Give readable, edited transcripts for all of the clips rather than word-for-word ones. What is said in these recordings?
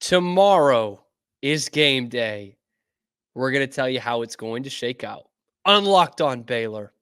Tomorrow is game day. We're going to tell you how it's going to shake out. Unlocked on Baylor.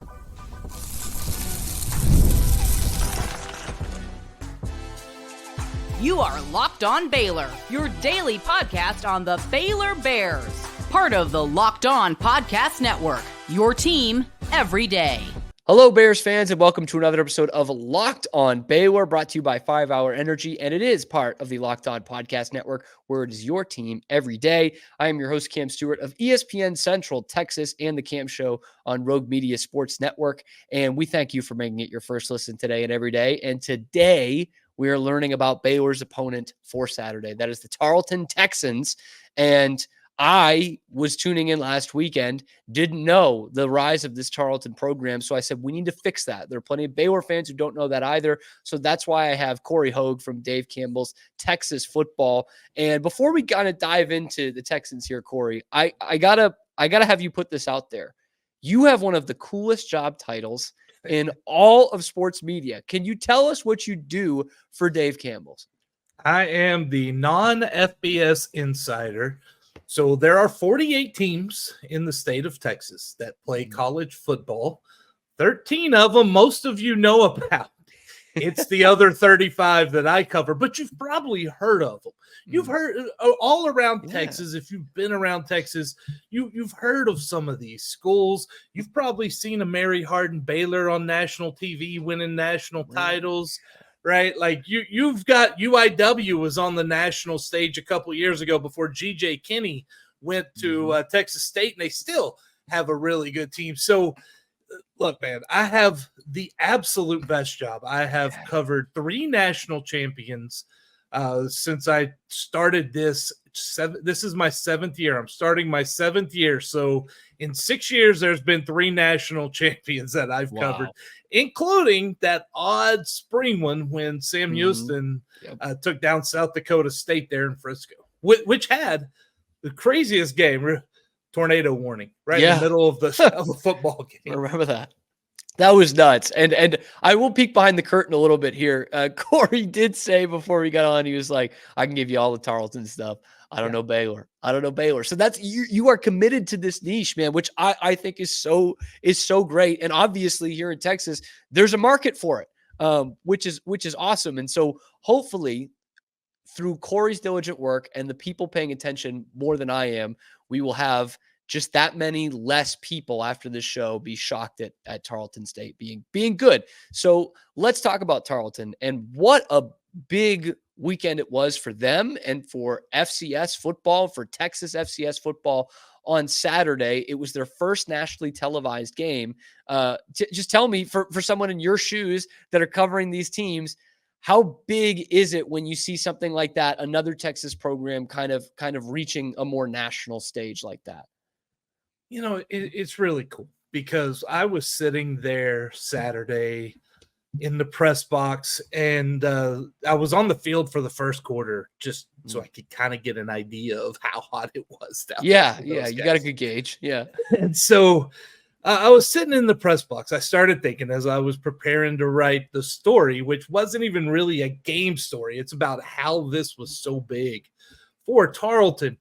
You are Locked On Baylor, your daily podcast on the Baylor Bears. Part of the Locked On Podcast Network, your team every day. Hello, Bears fans, and welcome to another episode of Locked On Baylor, brought to you by 5 Hour Energy, and it is part of the Locked On Podcast Network, where it is your team every day. I am your host, Cam Stewart of ESPN Central Texas and the Cam Show on Rogue Media Sports Network, and we thank you for making it your first listen today and every day. And today, we are learning about Baylor's opponent for Saturday. That is the Tarleton Texans, and I was tuning in last weekend, didn't know the rise of this Tarleton program. So I said, we need to fix that. There are plenty of Baylor fans who don't know that either. So that's why I have Cory Hogue from Dave Campbell's Texas Football. And before we kind of dive into the Texans here, Cory, I gotta have you put this out there. You have one of the coolest job titles in all of sports media. Can you tell us what you do for Dave Campbell's? I am the non-FBS insider. So there are 48 teams in the state of Texas that play college football. 13 of them, most of you know about. It's the other 35 that I cover, but you've probably heard of them. You've heard all around Texas. If you've been around Texas, you've heard of some of these schools. You've probably seen a Mary Hardin Baylor on national TV winning national titles. Right, like you've got UIW was on the national stage a couple years ago before G.J. Kinney went to Texas State, and they still have a really good team. So, look, man, I have the absolute best job. I have covered 3 national champions since I started this. This is my 7th year. I'm starting my 7th year. So in 6 years, there's been 3 national champions that I've covered, including that odd spring one when Sam Houston took down South Dakota State there in Frisco, which had the craziest game, tornado warning, right in the middle of the football game. I remember that. That was nuts. And I will peek behind the curtain a little bit here. Cory did say before we got on, he was like, I can give you all the Tarleton stuff. I don't know Baylor. I don't know Baylor. So that's you are committed to this niche, man, which I think is so great. And obviously here in Texas, there's a market for it, which is awesome. And so hopefully through Cory's diligent work and the people paying attention more than I am, we will have just that many less people after this show be shocked at Tarleton State being good. So let's talk about Tarleton and what a big weekend it was for them and for FCS football, for Texas FCS football on Saturday. It was their first nationally televised game. Just tell me, for someone in your shoes that are covering these teams, how big is it when you see something like that, another Texas program kind of reaching a more national stage like that? You know, it's really cool because I was sitting there Saturday in the press box, and I was on the field for the first quarter just so I could kind of get an idea of how hot it was down there. Yeah, you got a good gauge. Yeah. And so I was sitting in the press box. I started thinking as I was preparing to write the story, which wasn't even really a game story. It's about how this was so big for Tarleton.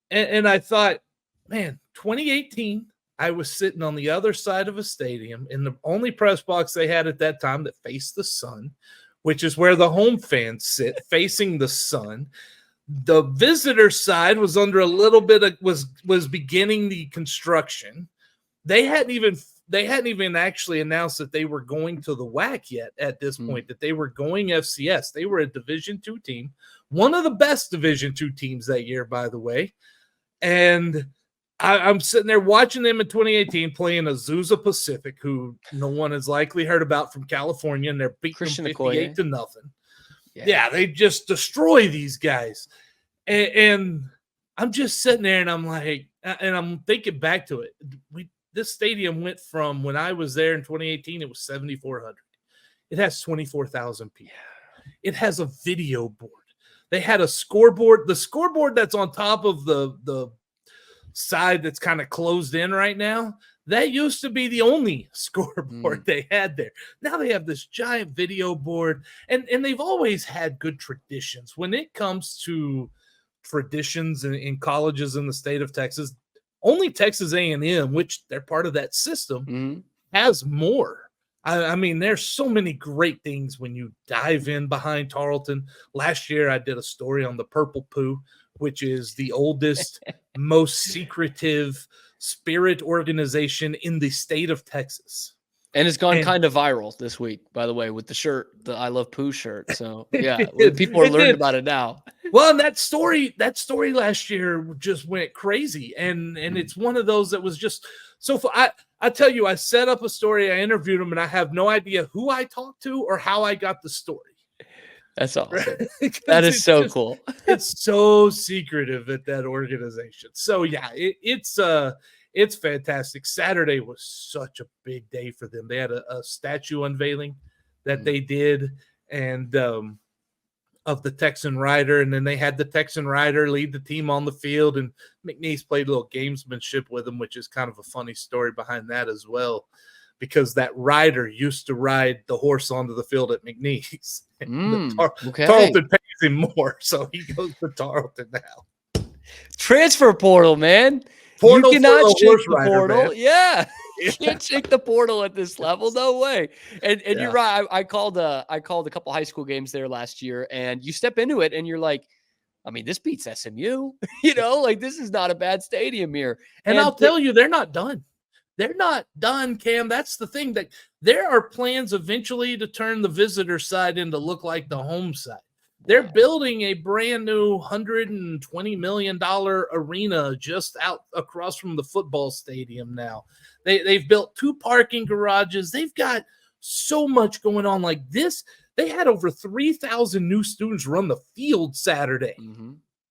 And I thought, man, 2018, I was sitting on the other side of a stadium in the only press box they had at that time that faced the sun, which is where the home fans sit, facing the sun. The visitor side was under a little bit of was beginning the construction. They hadn't even actually announced that they were going to the WAC yet at this point, that they were going FCS. They were a Division II team, one of the best Division II teams that year, by the way. And I'm sitting there watching them in 2018 playing Azusa Pacific, who no one has likely heard about from California, and they're beating them 58 to nothing. Yeah, they just destroy these guys. And I'm just sitting there, and I'm like, and I'm thinking back to it. This stadium went from, when I was there in 2018, it was 7,400. It has 24,000 people. It has a video board. They had a scoreboard. The scoreboard that's on top of the side that's kind of closed in right now, that used to be the only scoreboard they had there. Now they have this giant video board, and they've always had good traditions when it comes to traditions in colleges in the state of Texas. Only Texas A&M, which they're part of that system, has more. I mean, there's so many great things when you dive in behind Tarleton. Last year, I did a story on the Purple Poo, which is the oldest, most secretive spirit organization in the state of Texas. And it's gone kind of viral this week, by the way, with the shirt, the I Love Pooh shirt. So yeah, people are learning about it now. Well, and that story last year just went crazy. And it's one of those that was just so fun. I tell you, I set up a story, I interviewed him, and I have no idea who I talked to or how I got the story. That's awesome. That is so cool. It's so secretive at that organization. So yeah, it's fantastic. Saturday was such a big day for them. They had a statue unveiling that they did, and of the Texan rider, and then they had the Texan rider lead the team on the field, and McNeese played a little gamesmanship with him, which is kind of a funny story behind that as well, because that rider used to ride the horse onto the field at McNeese. Tarleton pays him more, so he goes to Tarleton now. Transfer portal, man. Portal, you cannot shake the rider, portal. man. Yeah. You can't shake the portal at this level. No way. And you're right. I called a couple high school games there last year, and you step into it and you're like, I mean, this beats SMU. Like this is not a bad stadium here. And I'll tell you, they're not done. They're not done, Cam. That's the thing, that there are plans eventually to turn the visitor side into look like the home side. They're building a brand new $120 million arena just out across from the football stadium now. They've built 2 parking garages. They've got so much going on like this. They had over 3,000 new students run the field Saturday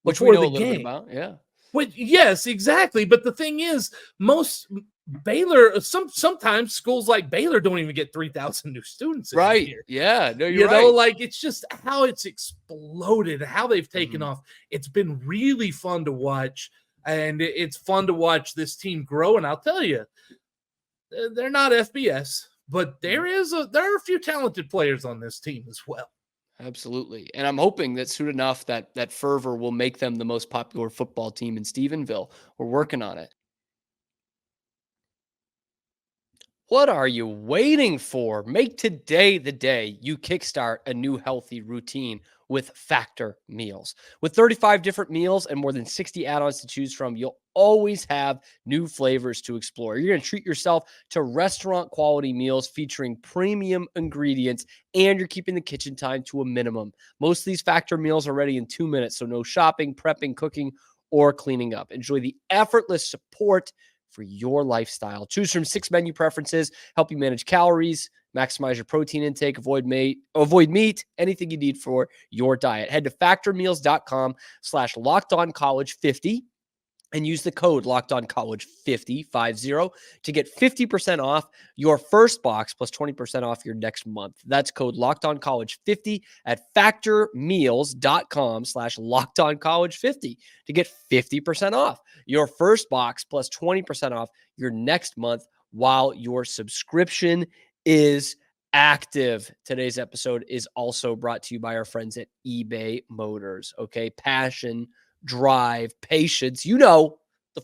which we know a little bit about. Yeah. Yes, exactly. But the thing is, most Baylor, sometimes schools like Baylor don't even get 3,000 new students. Right. Here. Yeah. No, you're right. Like it's just how it's exploded, how they've taken off. It's been really fun to watch, and it's fun to watch this team grow. And I'll tell you, they're not FBS, but there are a few talented players on this team as well. Absolutely. And I'm hoping that soon enough that fervor will make them the most popular football team in Stephenville. We're working on it. What are you waiting for? Make today the day you kickstart a new healthy routine with Factor meals. With 35 different meals and more than 60 add-ons to choose from, you'll always have new flavors to explore. You're going to treat yourself to restaurant quality meals featuring premium ingredients, and you're keeping the kitchen time to a minimum. Most of these Factor meals are ready in 2 minutes, so no shopping, prepping, cooking, or cleaning up. Enjoy the effortless support for your lifestyle. Choose from 6 menu preferences, help you manage calories, maximize your protein intake, avoid meat, anything you need for your diet. Head to factormeals.com/lockedoncollege50 and use the code LockedOnCollege50 to get 50% off your first box plus 20% off your next month. That's code LockedOnCollege50 at factormeals.com/LockedOnCollege50 to get 50% off your first box plus 20% off your next month while your subscription is active. Today's episode is also brought to you by our friends at eBay Motors. Okay, passion, drive, patience. The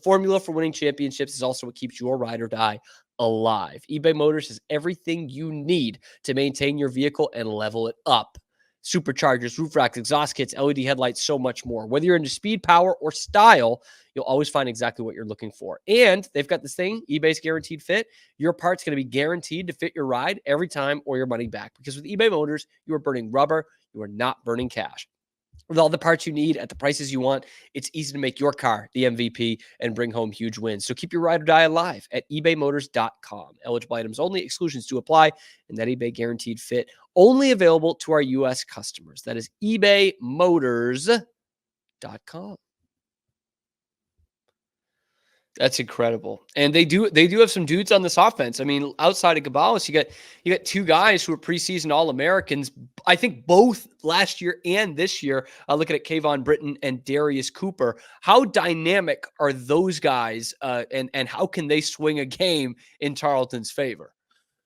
formula for winning championships is also what keeps your ride or die alive. eBay Motors has everything you need to maintain your vehicle and level it up. Superchargers, roof racks, exhaust kits, LED headlights, so much more. Whether you're into speed, power, or style, you'll always find exactly what you're looking for. And they've got this thing, eBay's Guaranteed Fit. Your part's going to be guaranteed to fit your ride every time or your money back. Because with eBay Motors, you are burning rubber. You are not burning cash. With all the parts you need at the prices you want, it's easy to make your car the MVP and bring home huge wins. So keep your ride or die alive at ebaymotors.com. Eligible items only, exclusions do apply, and that eBay Guaranteed Fit only available to our U.S. customers. That is ebaymotors.com. That's incredible. And they do have some dudes on this offense. I mean, outside of Gabalis, you got 2 guys who are preseason All-Americans, I think both last year and this year, looking at Kayvon Britton and Darius Cooper. How dynamic are those guys, and how can they swing a game in Tarleton's favor?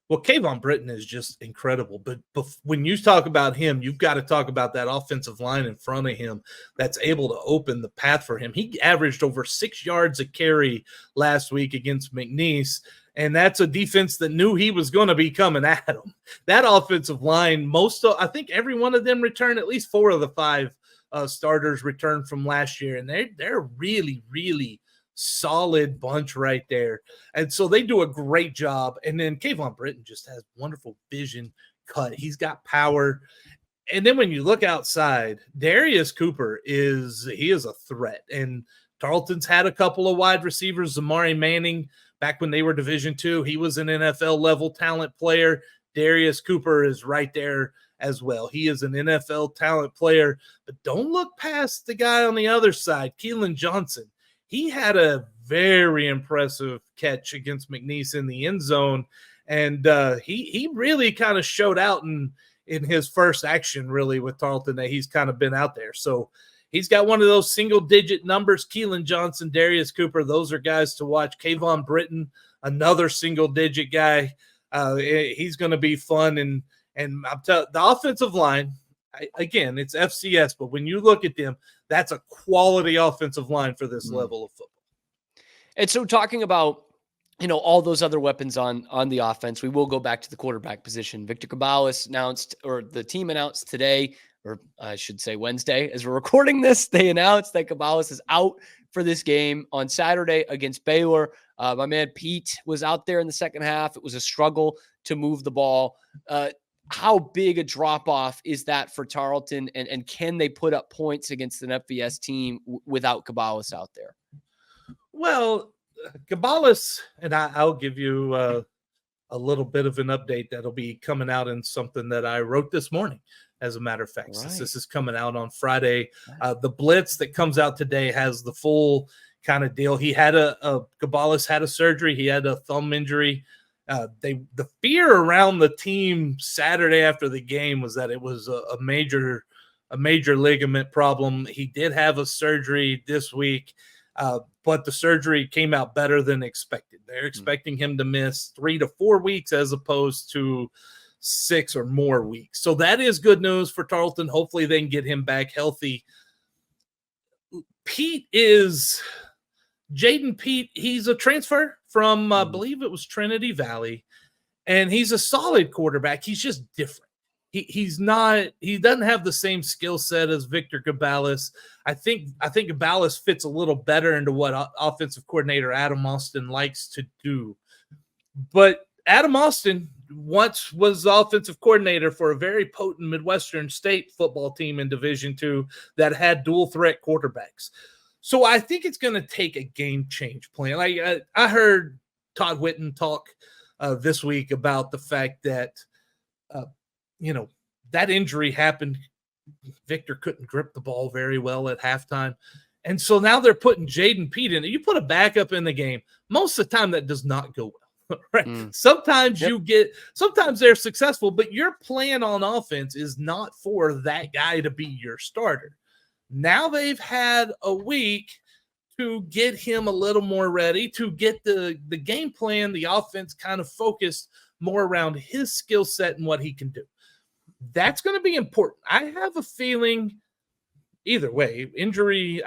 Well, Kayvon Britton is just incredible. But when you talk about him, you've got to talk about that offensive line in front of him that's able to open the path for him. He averaged over 6 yards a carry last week against McNeese, and that's a defense that knew he was going to be coming at him. That offensive line, I think every one of them returned, at least 4 of the 5 starters returned from last year, and they're really, really solid bunch right there. And so they do a great job. And then Kayvon Britton just has wonderful vision cut. He's got power. And then when you look outside, Darius Cooper is a threat. And Tarleton's had a couple of wide receivers. Zamari Manning, back when they were Division II, he was an NFL level talent player. Darius Cooper is right there as well. He is an NFL talent player. But don't look past the guy on the other side, Keelan Johnson. He had a very impressive catch against McNeese in the end zone, and he really kind of showed out in his first action, really, with Tarleton, that he's kind of been out there. So he's got one of those single-digit numbers. Keelan Johnson, Darius Cooper, those are guys to watch. Kayvon Britton, another single-digit guy. He's going to be fun, and I'm telling the offensive line. Again, it's FCS, but when you look at them, that's a quality offensive line for this level of football. And so talking about, all those other weapons on the offense, we will go back to the quarterback position. Victor Caballas announced, or the team announced today, or I should say Wednesday, as we're recording this, they announced that Caballas is out for this game on Saturday against Baylor. My man Pete was out there in the second half. It was a struggle to move the ball. How big a drop-off is that for Tarleton, and can they put up points against an FBS team without Caballas out there? Well, Caballas, and I'll give you a little bit of an update that'll be coming out in something that I wrote this morning, as a matter of fact. Right. This is coming out on Friday. The blitz that comes out today has the full kind of deal. He had Caballas had a surgery. He had a thumb injury. The fear around the team Saturday after the game was that it was a major ligament problem. He did have a surgery this week, but the surgery came out better than expected. They're expecting him to miss 3 to 4 weeks as opposed to 6 or more weeks. So that is good news for Tarleton. Hopefully they can get him back healthy. Jaden Pete, he's a transfer from, I believe it was Trinity Valley, and he's a solid quarterback. He's just different. He doesn't have the same skill set as Victor Caballas. I think Caballas fits a little better into what offensive coordinator Adam Austin likes to do. But Adam Austin once was offensive coordinator for a very potent Midwestern State football team in Division II that had dual threat quarterbacks. So I think it's going to take a game change plan. I heard Todd Whitten talk this week about the fact that, that injury happened. Victor couldn't grip the ball very well at halftime. And so now they're putting Jaden Pete in it. You put a backup in the game. Most of the time that does not go well. Right. Sometimes sometimes they're successful, but your plan on offense is not for that guy to be your starter. Now they've had a week to get him a little more ready, to get the game plan, the offense kind of focused more around his skill set and what he can do. That's going to be important. I have a feeling either way, injury,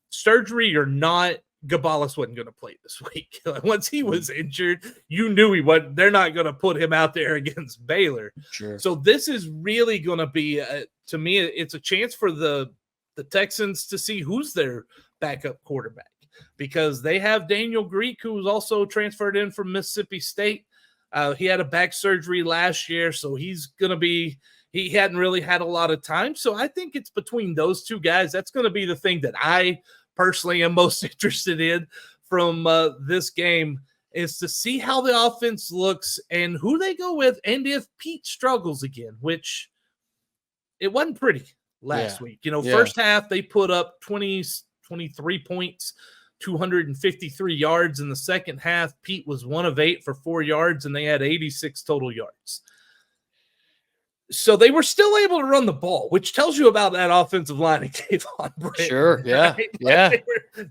surgery or not, Caballas wasn't going to play this week. Once he was injured, you knew he wasn't. They're not going to put him out there against Baylor. Sure. So this is really going to be, to me, it's a chance for the Texans to see who's their backup quarterback, because they have Daniel Greek, who was also transferred in from Mississippi State. He had a back surgery last year, so he hadn't really had a lot of time. So I think it's between those two guys. That's going to be the thing that I personally am most interested in from this game, is to see how the offense looks and who they go with, and if Pete struggles again, which it wasn't pretty last week. First half they put up 23 points, 253 yards. In the second half, Pete was 1 of 8 for 4 yards, and they had 86 total yards. So they were still able to run the ball, which tells you about that offensive line of Kayvon Britton. Sure, yeah, right? Yeah.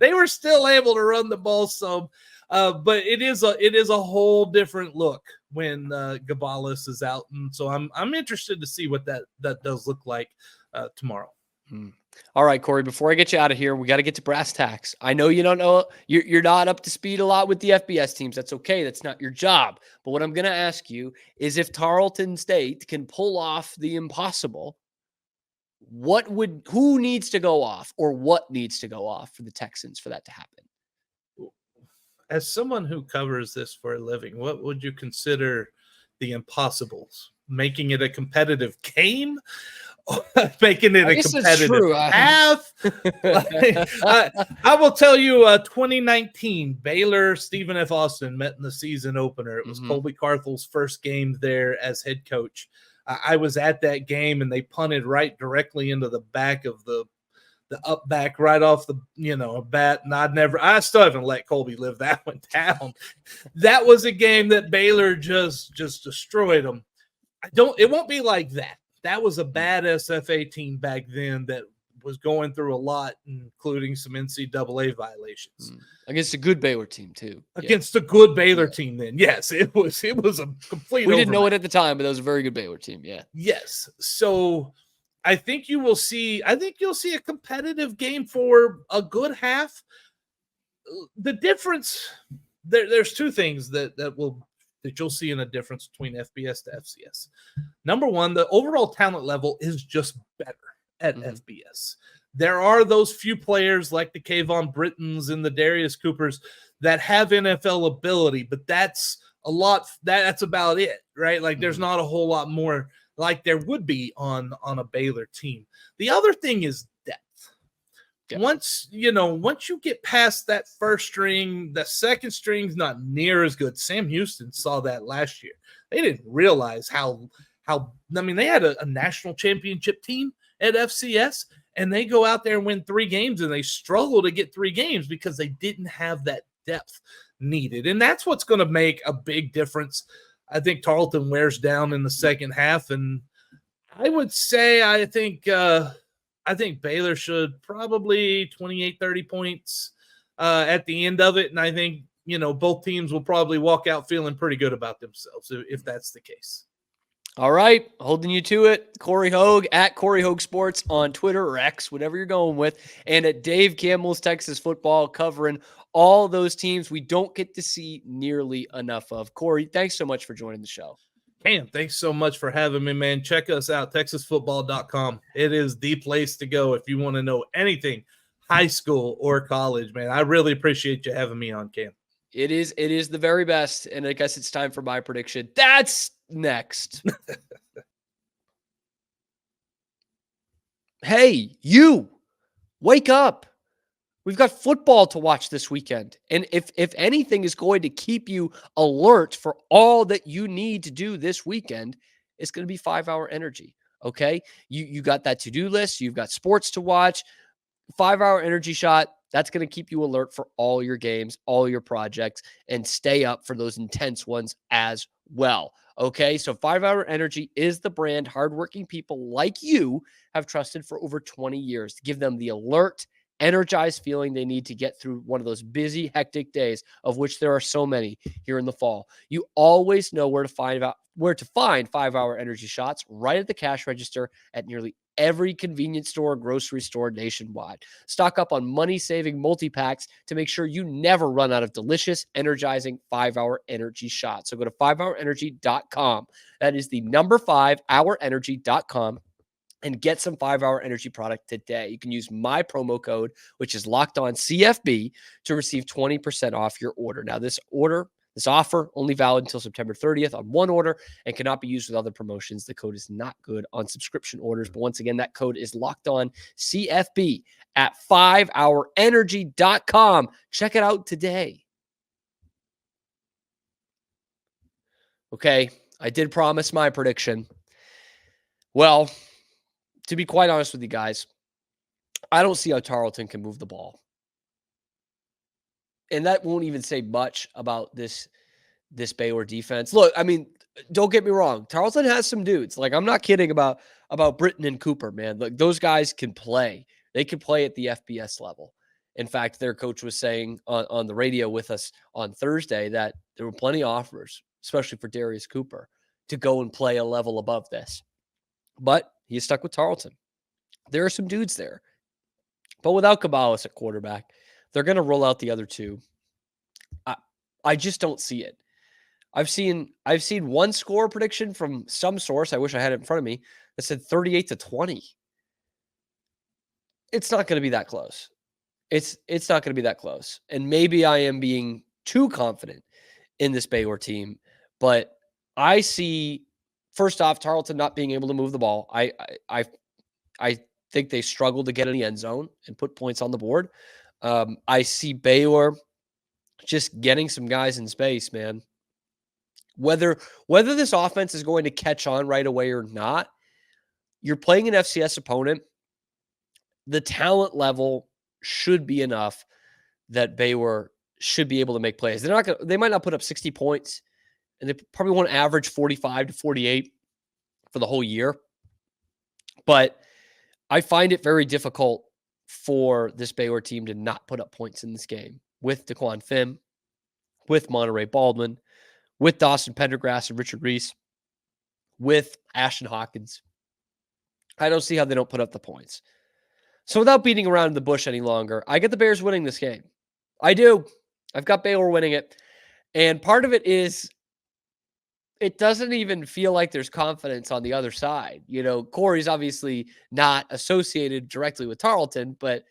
They were still able to run the ball some. But it is a whole different look when Gabalis is out, and so I'm interested to see what that does look like tomorrow. All right, Cory, before I get you out of here, we got to get to brass tacks. I know you don't know, you're not up to speed a lot with the FBS teams. That's okay. That's not your job. But what I'm going to ask you is if Tarleton State can pull off the impossible, who needs to go off or what needs to go off for the Texans for that to happen? As someone who covers this for a living, what would you consider the impossibles? Making it a competitive game? Making it a competitive path? I will tell you, 2019, Baylor, Stephen F. Austin met in the season opener. It was Colby Carthel's first game there as head coach. I was at that game, and they punted right directly into the back of the up back right off the bat, and I still haven't let Colby live that one down. That was a game that Baylor just destroyed them. It won't be like that. That was a bad SFA team back then that was going through a lot, including some NCAA violations against a good Baylor team too. Against a good Baylor team, then yes, it was a complete. We didn't know it at the time, but that was a very good Baylor team. Yeah. Yes. So I think you'll see a competitive game for a good half. The difference there's two things that you'll see in a difference between FBS to FCS. Number one, the overall talent level is just better at FBS. There are those few players like the Kayvon Brittons and the Darius Coopers that have NFL ability, but that's that's about it, right? Like there's not a whole lot more like there would be on a Baylor team. The other thing is depth. Yeah. Once you get past that first string, the second string's not near as good. Sam Houston saw that last year. They didn't realize how they had a national championship team at FCS, and they go out there and win 3 games, and they struggle to get 3 games because they didn't have that depth needed. And that's what's going to make a big difference. I think Tarleton wears down in the second half, and I would say I think Baylor should probably 28, 30 points at the end of it, and I think both teams will probably walk out feeling pretty good about themselves if that's the case. All right, holding you to it, Cory Hogue at Cory Hogue Sports on Twitter or X, whatever you're going with, and at Dave Campbell's Texas Football, covering all those teams we don't get to see nearly enough of. Cory, thanks so much for joining the show. Cam, thanks so much for having me, man. Check us out, texasfootball.com. It is the place to go if you want to know anything high school or college, man. I really appreciate you having me on, Cam. It is the very best, and I guess it's time for my prediction. That's next. Hey, you, wake up. We've got football to watch this weekend. And if anything is going to keep you alert for all that you need to do this weekend, it's going to be 5 Hour Energy. Okay. You got that to-do list. You've got sports to watch. 5 Hour Energy Shot. That's going to keep you alert for all your games, all your projects, and stay up for those intense ones as well. Okay, so 5 Hour Energy is the brand hardworking people like you have trusted for over 20 years to give them the alert, energized feeling they need to get through one of those busy, hectic days, of which there are so many here in the fall. You always know where to find 5 Hour Energy Shots right at the cash register at nearly every convenience store, grocery store nationwide. Stock up on money-saving multi-packs to make sure you never run out of delicious, energizing 5 Hour Energy Shots. So go to 5hourenergy.com. That is the number 5hourenergy.com. and get some 5 Hour Energy product today. You can use my promo code, which is locked on CFB, to receive 20% off your order. Now, this offer only valid until September 30th on one order and cannot be used with other promotions. The code is not good on subscription orders. But once again, that code is locked on CFB at 5hourenergy.com. Check it out today. Okay, I did promise my prediction. Well, to be quite honest with you guys, I don't see how Tarleton can move the ball. And that won't even say much about this Baylor defense. Look, I mean, don't get me wrong. Tarleton has some dudes. Like, I'm not kidding about Britton and Cooper, man. Like, those guys can play. They can play at the FBS level. In fact, their coach was saying on the radio with us on Thursday that there were plenty of offers, especially for Darius Cooper, to go and play a level above this. But he's stuck with Tarleton. There are some dudes there. But without Caballas at quarterback, they're going to roll out the other two. I just don't see it. I've seen one score prediction from some source, I wish I had it in front of me, that said 38-20. It's not going to be that close. It's not going to be that close. And maybe I am being too confident in this Baylor team, but I see, first off, Tarleton not being able to move the ball. I think they struggle to get in the end zone and put points on the board. I see Baylor just getting some guys in space, man. Whether this offense is going to catch on right away or not, you're playing an FCS opponent. The talent level should be enough that Baylor should be able to make plays. They might not put up 60 points, and they probably won't average 45 to 48 for the whole year. But I find it very difficult for this Baylor team to not put up points in this game with Daquan Phim, with Monterey Baldwin, with Dawson Pendergrass and Richard Reese, with Ashton Hawkins. I don't see how they don't put up the points. So without beating around the bush any longer, I get the Bears winning this game. I do. I've got Baylor winning it. And part of it is it doesn't even feel like there's confidence on the other side. You know, Cory's obviously not associated directly with Tarleton, but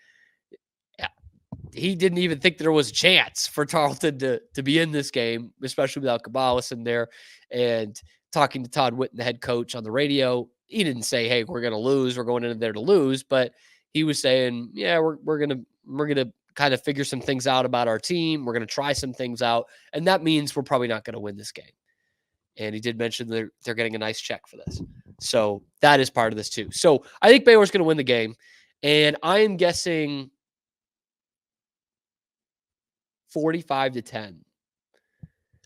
he didn't even think there was a chance for Tarleton to be in this game, especially without Caballas in there. And talking to Todd Whitten, the head coach, on the radio, he didn't say, "Hey, we're going to lose. We're going in there to lose." But he was saying, "Yeah, we're gonna kind of figure some things out about our team. We're gonna try some things out, and that means we're probably not going to win this game." And he did mention they're getting a nice check for this, so that is part of this too. So I think Baylor's going to win the game, and I am guessing 45-10.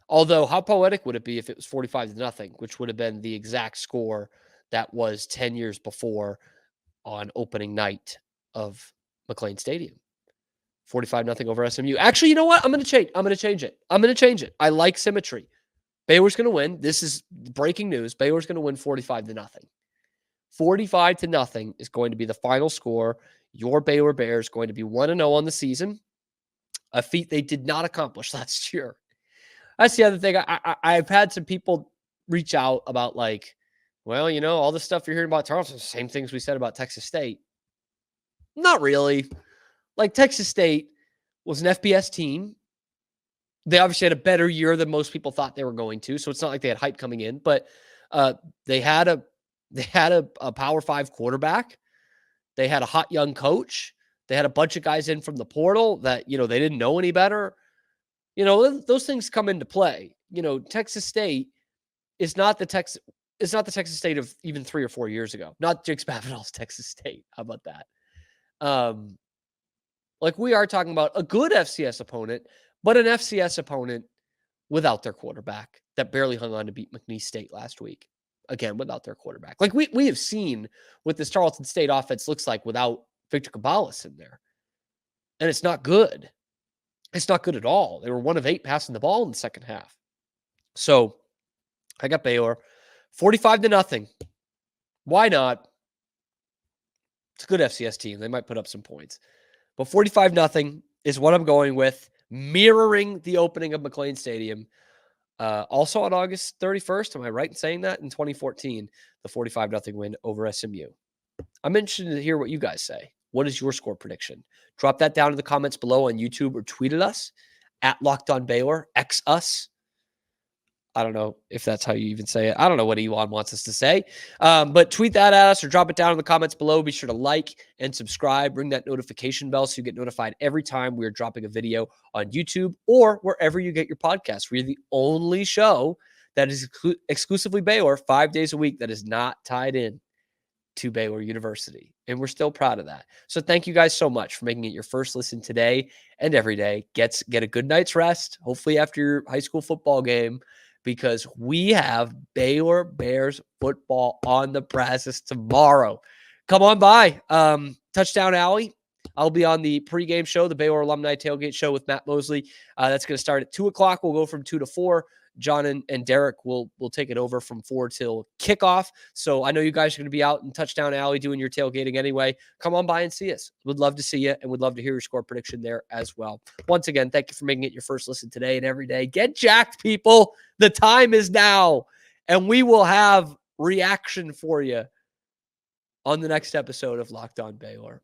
Although, how poetic would it be if it was 45-0, which would have been the exact score that was 10 years before on opening night of McLane Stadium. 45-0 over SMU. Actually, you know what? I'm going to change it. I like symmetry. Baylor's going to win. This is breaking news. Baylor's going to win 45-0. 45-0 is going to be the final score. Your Baylor Bears going to be 1-0 on the season, a feat they did not accomplish last year. That's the other thing. I've had some people reach out about, like, well, you know, all the stuff you're hearing about Tarleton, same things we said about Texas State. Not really. Like, Texas State was an FBS team. They obviously had a better year than most people thought they were going to, so it's not like they had hype coming in. But they had a Power 5 quarterback. They had a hot young coach. They had a bunch of guys in from the portal that, you know, they didn't know any better. You know, those things come into play. You know, Texas State is not the Texas State of even 3 or 4 years ago. Not Jake Spavital's Texas State. How about that? Like, we are talking about a good FCS opponent, but an FCS opponent without their quarterback that barely hung on to beat McNeese State last week. Again, without their quarterback. Like, we have seen what this Tarleton State offense looks like without Victor Caballas in there. And it's not good. It's not good at all. They were 1 of 8 passing the ball in the second half. So I got Baylor 45-0. Why not? It's a good FCS team. They might put up some points. But 45-0 is what I'm going with, mirroring the opening of McLane Stadium. Also on August 31st, am I right in saying that? In 2014, the 45-0 win over SMU. I'm interested to hear what you guys say. What is your score prediction? Drop that down in the comments below on YouTube or tweet at us at Locked On Baylor, X us. I don't know if that's how you even say it. I don't know what Elon wants us to say. But tweet that at us or drop it down in the comments below. Be sure to like and subscribe. Ring that notification bell so you get notified every time we're dropping a video on YouTube or wherever you get your podcasts. We're the only show that is exclusively Baylor 5 days a week that is not tied in to Baylor University. And we're still proud of that. So thank you guys so much for making it your first listen today and every day. Get a good night's rest, hopefully after your high school football game, because we have Baylor Bears football on the Brazos tomorrow. Come on by. Touchdown Alley I'll be on the pregame show, the Baylor Alumni Tailgate Show with Matt Mosley. That's going to start at 2 o'clock. We'll go from 2 to 4. John and Derek will take it over from 4 till kickoff. So I know you guys are going to be out in Touchdown Alley doing your tailgating anyway. Come on by and see us. Would love to see you, and would love to hear your score prediction there as well. Once again, thank you for making it your first listen today and every day. Get jacked, people. The time is now, and we will have reaction for you on the next episode of Locked On Baylor.